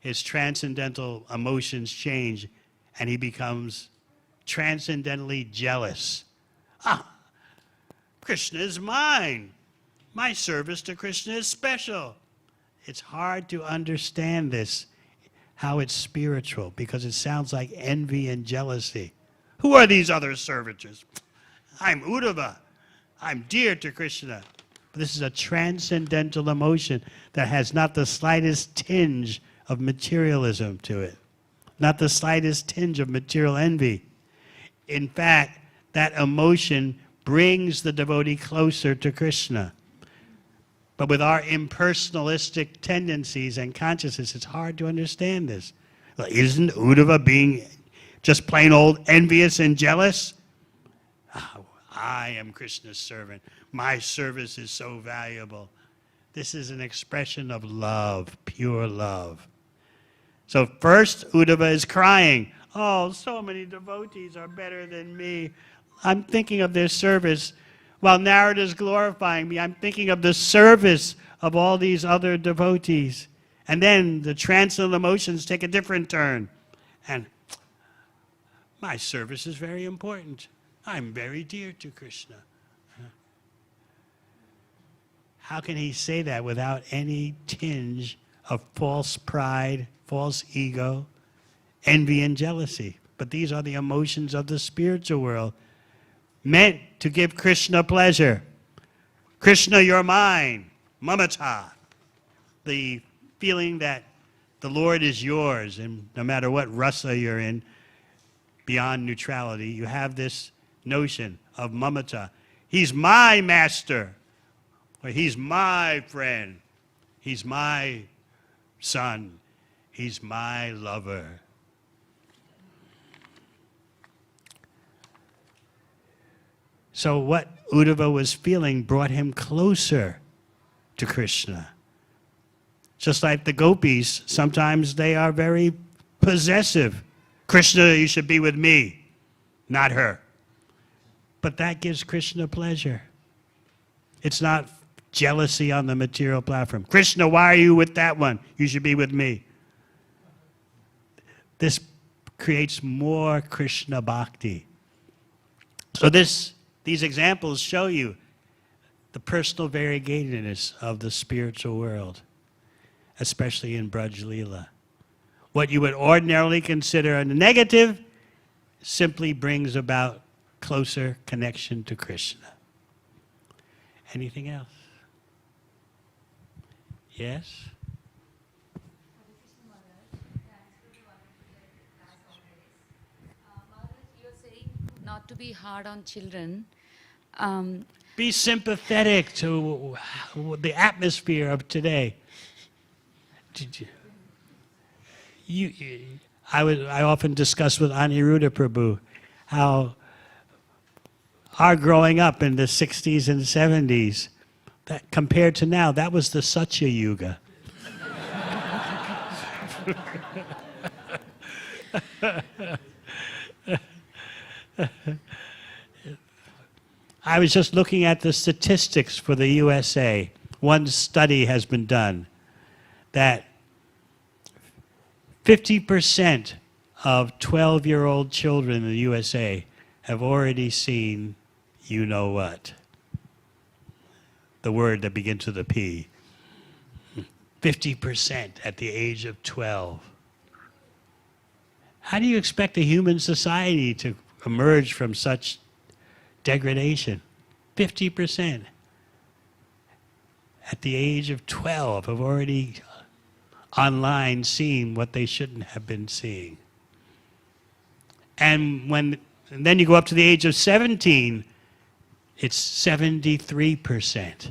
his transcendental emotions change and he becomes transcendentally jealous. Krishna is mine. My service to Krishna is special. It's hard to understand this, how it's spiritual, because it sounds like envy and jealousy. Who are these other servitors? I'm Uddhava. I'm dear to Krishna. But this is a transcendental emotion that has not the slightest tinge of materialism to it, not the slightest tinge of material envy. In fact, that emotion brings the devotee closer to Krishna. But with our impersonalistic tendencies and consciousness, it's hard to understand this. Isn't Uddhava being just plain old envious and jealous? Oh, I am Krishna's servant. My service is so valuable. This is an expression of love, pure love. So first, Uddhava is crying. Oh, so many devotees are better than me. I'm thinking of their service. While Narada is glorifying me, I'm thinking of the service of all these other devotees. And then the transcendental emotions take a different turn. And my service is very important. I'm very dear to Krishna. How can he say that without any tinge of false pride, false ego, envy, and jealousy? But these are the emotions of the spiritual world, meant to give Krishna pleasure. Krishna, you're mine. Mamata. The feeling that the Lord is yours, and no matter what rasa you're in, beyond neutrality, you have this notion of mamata. He's my master. Or he's my friend. He's my son. He's my lover. So what Uddhava was feeling brought him closer to Krishna. Just like the gopis, sometimes they are very possessive. Krishna, you should be with me, not her. But that gives Krishna pleasure. It's not jealousy on the material platform. Krishna, why are you with that one? You should be with me. This creates more Krishna bhakti. So these examples show you the personal variegatedness of the spiritual world, especially in Braj Leela. What you would ordinarily consider a negative simply brings about closer connection to Krishna. Anything else? Yes? You're saying not to be hard on children. Be sympathetic to the atmosphere of today. I often discuss with Aniruddha Prabhu how our growing up in the 60s and 70s, that compared to now, that was the Satya Yuga. I was just looking at the statistics for the USA. One study has been done that 50% of 12-year-old children in the USA have already seen you know what. The word that begins with a P. 50% at the age of 12. How do you expect a human society to emerge from such degradation? 50% at the age of 12 have already online seen what they shouldn't have been seeing. And then you go up to the age of 17, It's 73%.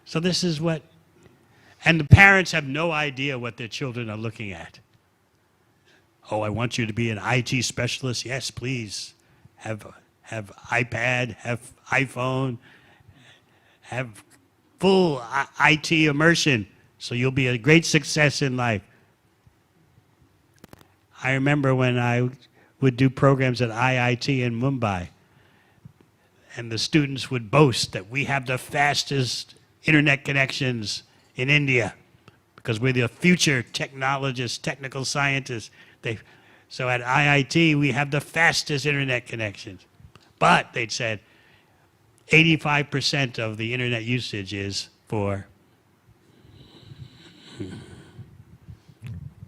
So this is what, and the parents have no idea what their children are looking at. Oh, I want you to be an IT specialist. Yes, please. Have iPad, have iPhone, have full IT immersion, so you'll be a great success in life. I remember when I would do programs at IIT in Mumbai, and the students would boast that we have the fastest internet connections in India because we're the future technologists, technical scientists. So at IIT, we have the fastest internet connections. But, they'd said, 85% of the internet usage is for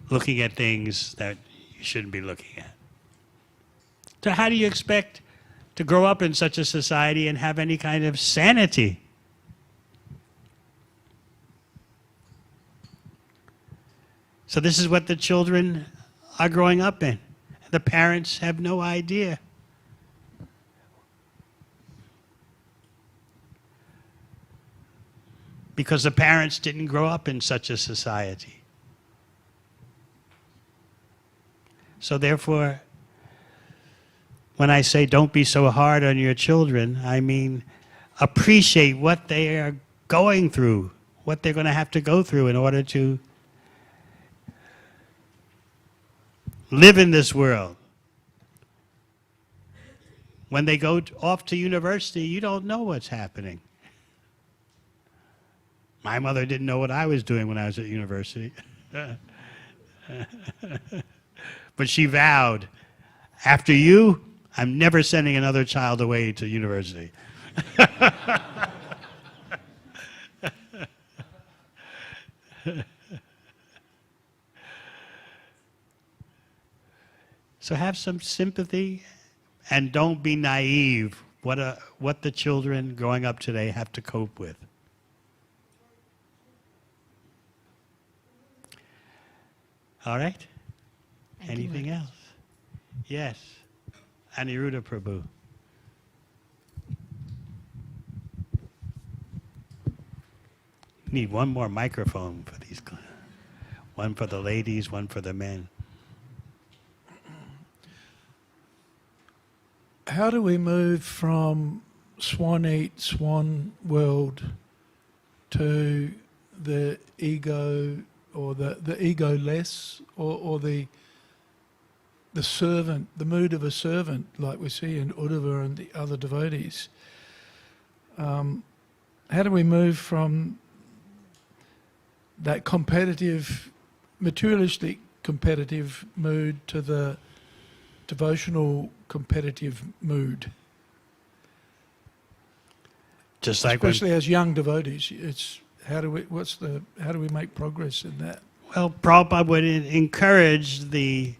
looking at things that you shouldn't be looking at. So how do you expect to grow up in such a society and have any kind of sanity? So this is what the children are growing up in. The parents have no idea. Because the parents didn't grow up in such a society. So therefore, when I say don't be so hard on your children, I mean appreciate what they are going through, what they're going to have to go through in order to live in this world. When they go off to university, you don't know what's happening. My mother didn't know what I was doing when I was at university. But she vowed, after you, I'm never sending another child away to university. So have some sympathy and don't be naive what the children growing up today have to cope with. All right? Anything else? Yes. Aniruddha Prabhu. Need one more microphone for these. One for the ladies, one for the men. How do we move from swan eat, swan world to the ego, or the ego less, or the servant, the mood of a servant, like we see in Uddhava and the other devotees? How do we move from that competitive, materialistic competitive mood to the devotional competitive mood? Just like especially as young devotees, it's how do we make progress in that? Well, Prabhupada would encourage the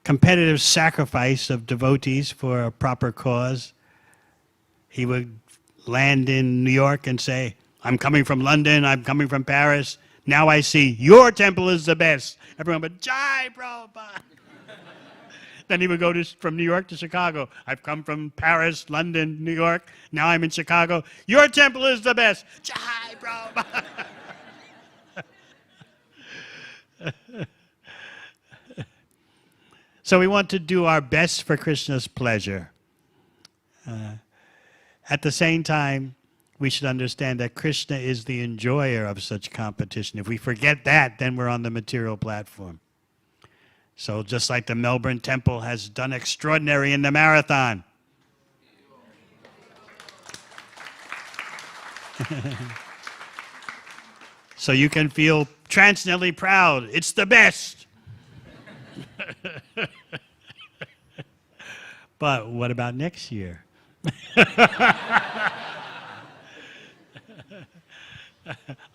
competitive sacrifice of devotees for a proper cause. He would land in New York and say, I'm coming from London, I'm coming from Paris, now I see your temple is the best. Everyone would, Jai Prabhupada. Then he would go from New York to Chicago. I've come from Paris, London, New York. Now I'm in Chicago. Your temple is the best. Jai Prabhupada. So we want to do our best for Krishna's pleasure. At the same time, we should understand that Krishna is the enjoyer of such competition. If we forget that, then we're on the material platform. So just like the Melbourne Temple has done extraordinary in the marathon. So you can feel transcendently proud. It's the best. But what about next year?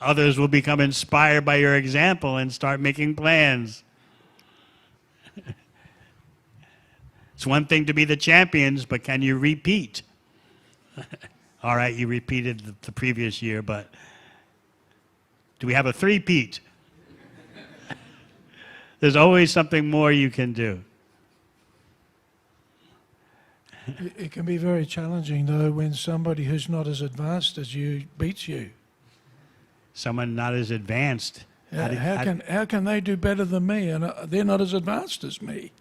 Others will become inspired by your example and start making plans. It's one thing to be the champions, but can you repeat? All right, you repeated the previous year, but do we have a three-peat? There's always something more you can do. It can be very challenging, though, when somebody who's not as advanced as you beats you. Someone not as advanced. How can they do better than me, and they're not as advanced as me?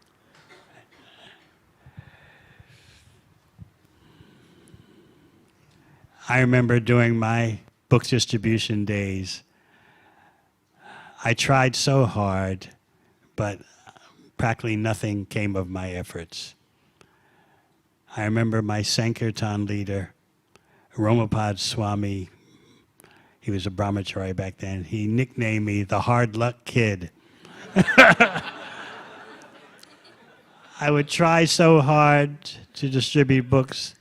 I remember during my book distribution days, I tried so hard, but practically nothing came of my efforts. I remember my Sankirtan leader, Romapad Swami, he was a brahmachari back then, he nicknamed me the hard luck kid. I would try so hard to distribute books.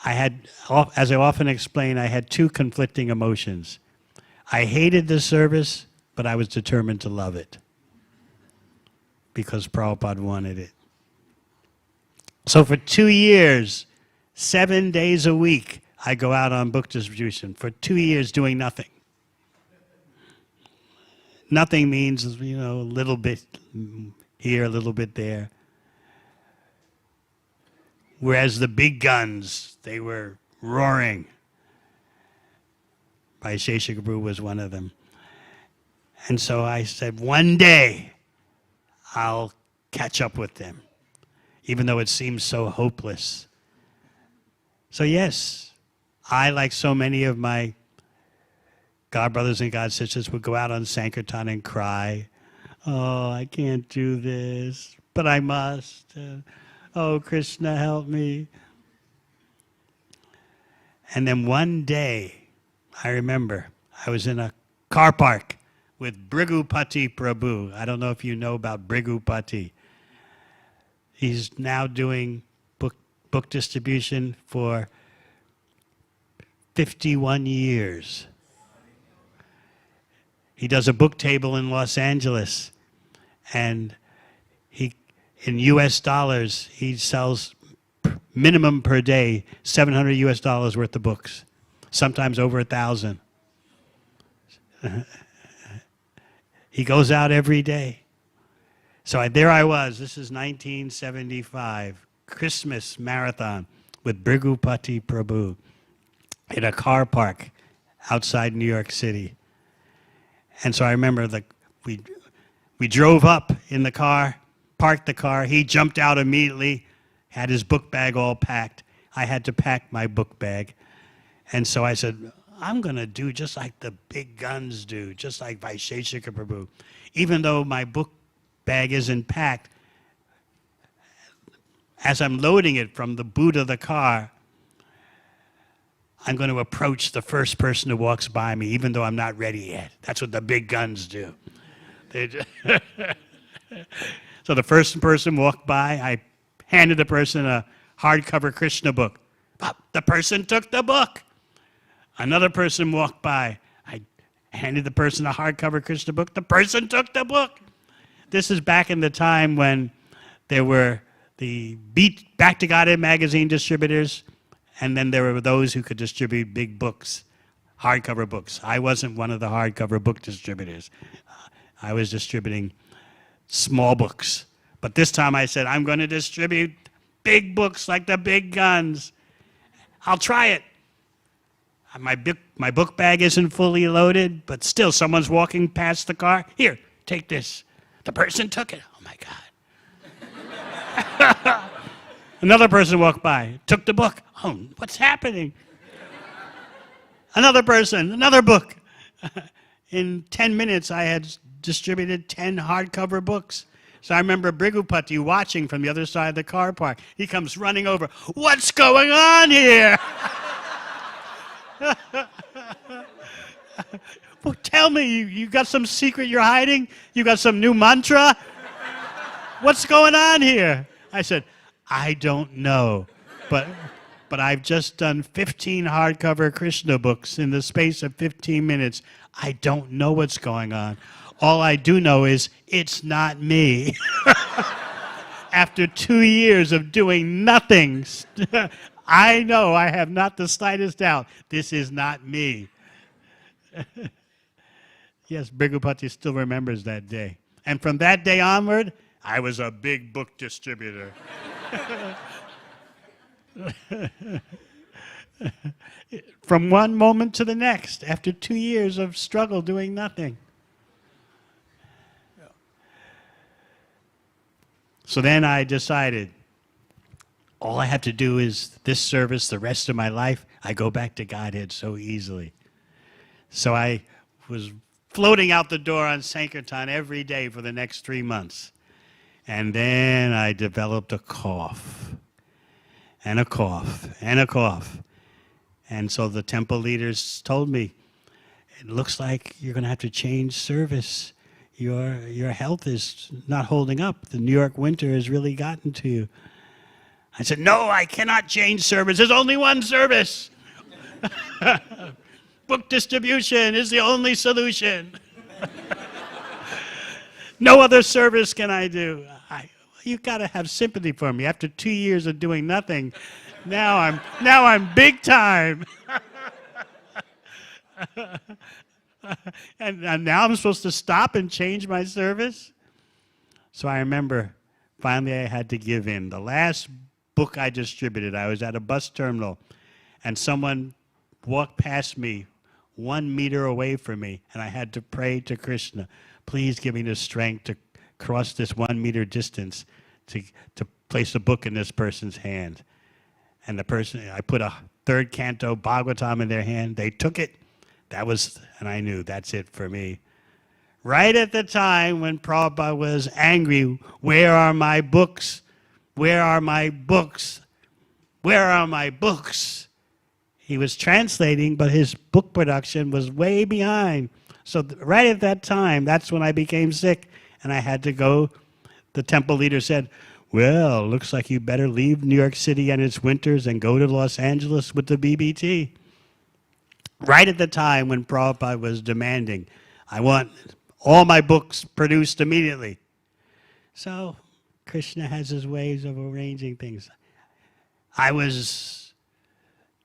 I had, as I often explain, I had two conflicting emotions. I hated the service, but I was determined to love it because Prabhupada wanted it. So for 2 years, 7 days a week, I go out on book distribution. For 2 years doing nothing. Nothing means, a little bit here, a little bit there. Whereas the big guns, they were roaring. Vaisheshika Prabhu was one of them. And so I said, one day I'll catch up with them, even though it seems so hopeless. So yes, I, like so many of my God brothers and God sisters, would go out on Sankirtan and cry. Oh, I can't do this, but I must. Oh, Krishna, help me. And then one day, I remember, I was in a car park with Brigupati Prabhu. I don't know if you know about Brigupati. He's now doing book distribution for 51 years. He does a book table in Los Angeles, and in US dollars, he sells minimum per day, $700 US worth of books, sometimes over 1,000. He goes out every day. So there I was, this is 1975, Christmas marathon with Brigupati Prabhu in a car park outside New York City. And so I remember we drove up in the car, parked the car, he jumped out immediately, had his book bag all packed. I had to pack my book bag. And so I said, I'm going to do just like the big guns do, just like Vaisheshika Prabhu. Even though my book bag isn't packed, as I'm loading it from the boot of the car, I'm going to approach the first person who walks by me, even though I'm not ready yet. That's what the big guns do. So the first person walked by, I handed the person a hardcover Krishna book. The person took the book. Another person walked by. I handed the person a hardcover Krishna book. The person took the book. This is back in the time when there were the Back to Godhead magazine distributors, and then there were those who could distribute big books, hardcover books. I wasn't one of the hardcover book distributors. I was distributing small books. But this time I said, I'm going to distribute big books like the big guns. I'll try it. My book bag isn't fully loaded, but still someone's walking past the car. Here, take this. The person took it. Oh my God. Another person walked by, took the book. Oh, what's happening? Another person, another book. In 10 minutes, I had distributed 10 hardcover books. So I remember Brigupati watching from the other side of the car park. He comes running over. What's going on here? Well, tell me, you got some secret you're hiding? You got some new mantra? What's going on here? I said, I don't know, but I've just done 15 hardcover Krishna books in the space of 15 minutes. I don't know what's going on. All I do know is it's not me. After 2 years of doing nothing, I know I have not the slightest doubt this is not me. Yes, Brigupati still remembers that day. And from that day onward, I was a big book distributor. From one moment to the next, after 2 years of struggle doing nothing. So then I decided, all I have to do is this service the rest of my life. I go back to Godhead so easily. So I was floating out the door on Sankirtan every day for the next 3 months. And then I developed a cough, and a cough, and a cough. And so the temple leaders told me, it looks like you're going to have to change service. Your health is not holding up. The New York winter has really gotten to you. I said, no, I cannot change service. There's only one service. Book distribution is the only solution. No other service can I do. You've got to have sympathy for me. After 2 years of doing nothing, now I'm big time. and now I'm supposed to stop and change my service? So I remember finally I had to give in. The last book I distributed, I was at a bus terminal, and someone walked past me 1 meter away from me, and I had to pray to Krishna, please give me the strength to cross this 1 meter distance to place a book in this person's hand. And the person, I put a 3rd canto Bhagavatam in their hand. They took it. And I knew that's it for me. Right at the time when Prabhupada was angry, where are my books? Where are my books? Where are my books? He was translating, but his book production was way behind. So right at that time, that's when I became sick, and I had to go. The temple leader said, well, looks like you better leave New York City and its winters and go to Los Angeles with the BBT. Right at the time when Prabhupada was demanding, I want all my books produced immediately. So Krishna has his ways of arranging things. I was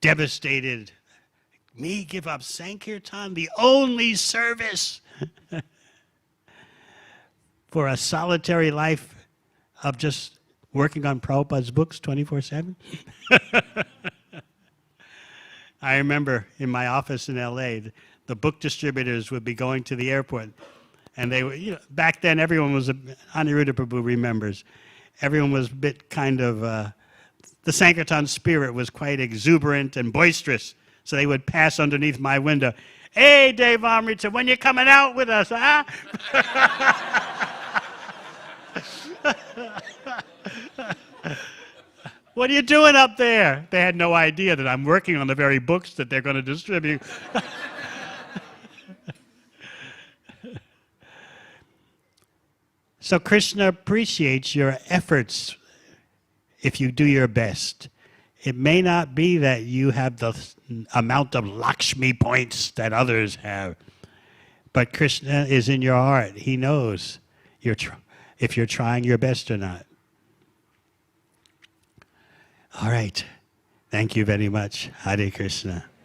devastated. Me give up Sankirtan, the only service, for a solitary life of just working on Prabhupada's books 24/7? I remember in my office in LA, the book distributors would be going to the airport, and they were, back then everyone was, Aniruddha Prabhu remembers, everyone was a bit kind of, the Sankirtan spirit was quite exuberant and boisterous, so they would pass underneath my window. Hey, Dave Amrita, when you coming out with us, huh? What are you doing up there? They had no idea that I'm working on the very books that they're going to distribute. So Krishna appreciates your efforts if you do your best. It may not be that you have the amount of Lakshmi points that others have, but Krishna is in your heart. He knows if you're trying your best or not. All right. Thank you very much. Hare Krishna.